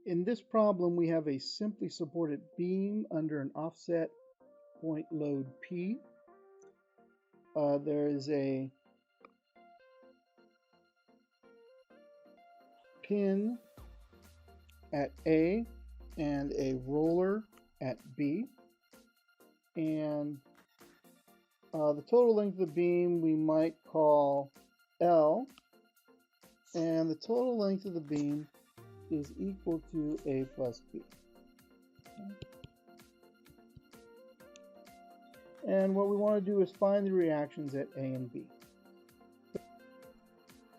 In this problem, we have a simply supported beam under an offset point load P. There is a pin at A and a roller at B. And the total length of the beam we might call L. And the total length of the beam is equal to A plus B. Okay. And what we want to do is find the reactions at A and B.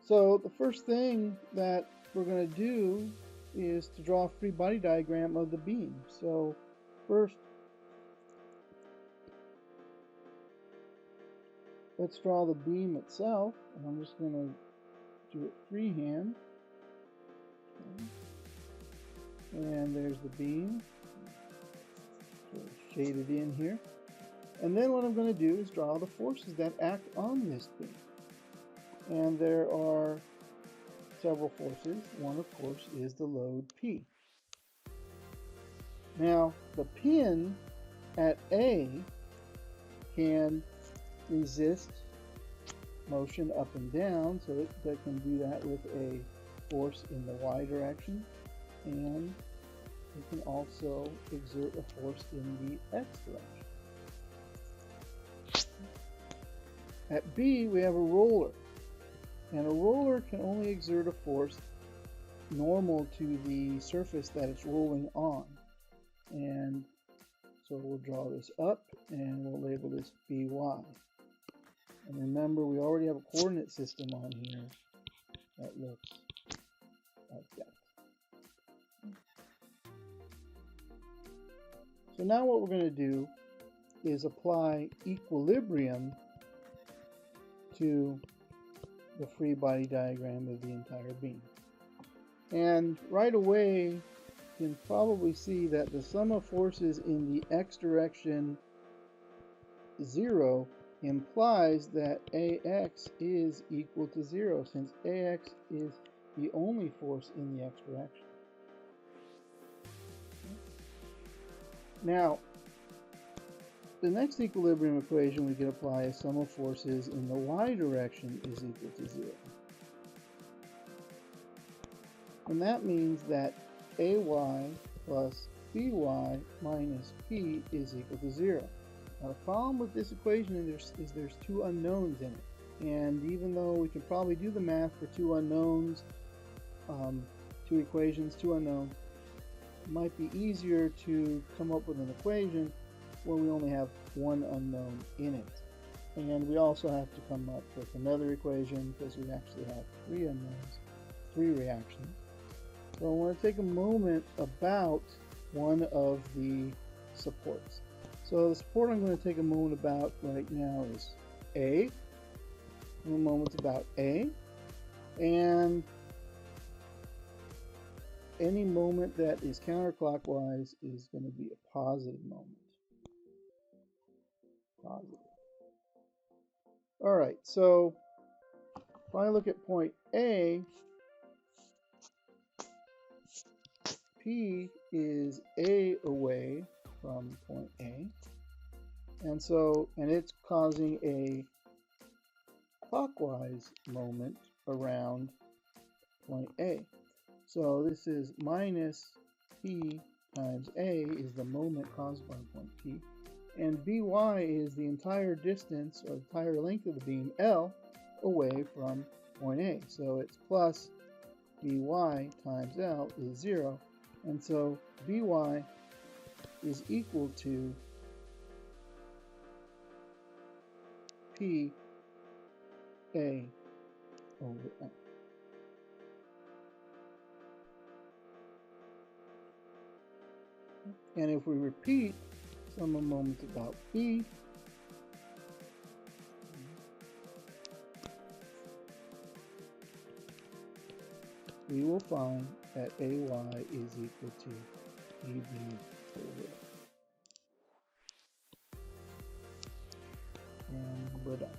So the first thing that we're going to do is to draw a free body diagram of the beam. So first, let's draw the beam itself. And I'm just going to do it freehand. Okay. And there's the beam, sort of shaded in here. And then what I'm going to do is draw the forces that act on this beam. And there are several forces. One, of course, is the load P. Now, the pin at A can resist motion up and down, so it can do that with a force in the Y direction, and it can also exert a force in the X direction. At B, we have a roller, and a roller can only exert a force normal to the surface that it's rolling on. And so we'll draw this up, and we'll label this BY. And remember, we already have a coordinate system on here that looks like that. So now what we're going to do is apply equilibrium to the free body diagram of the entire beam. And right away, you can probably see that the sum of forces in the X direction 0 implies that AX is equal to 0, since AX is the only force in the X direction. Now, the next equilibrium equation we can apply is sum of forces in the Y direction is equal to 0. And that means that AY plus BY minus P is equal to 0. Now the problem with this equation is there's two unknowns in it. And even though we can probably do the math for two unknowns, two equations, two unknowns, it might be easier to come up with an equation where we only have one unknown in it. And we also have to come up with another equation because we actually have three unknowns, three reactions. So I want to take a moment about one of the supports. So the support I'm going to take a moment about right now is A. A moment about A. And any moment that is counterclockwise is going to be a positive moment. Positive. All right, so if I look at point A, P is A away from point A, and it's causing a clockwise moment around point A. So this is minus P times A is the moment caused by point P. And By is the entire distance or entire length of the beam L away from point A. So it's plus By times L is 0. And so By is equal to PA over L. And if we repeat sum of moments about B, we will find that AY is equal to PB over L. And we're done.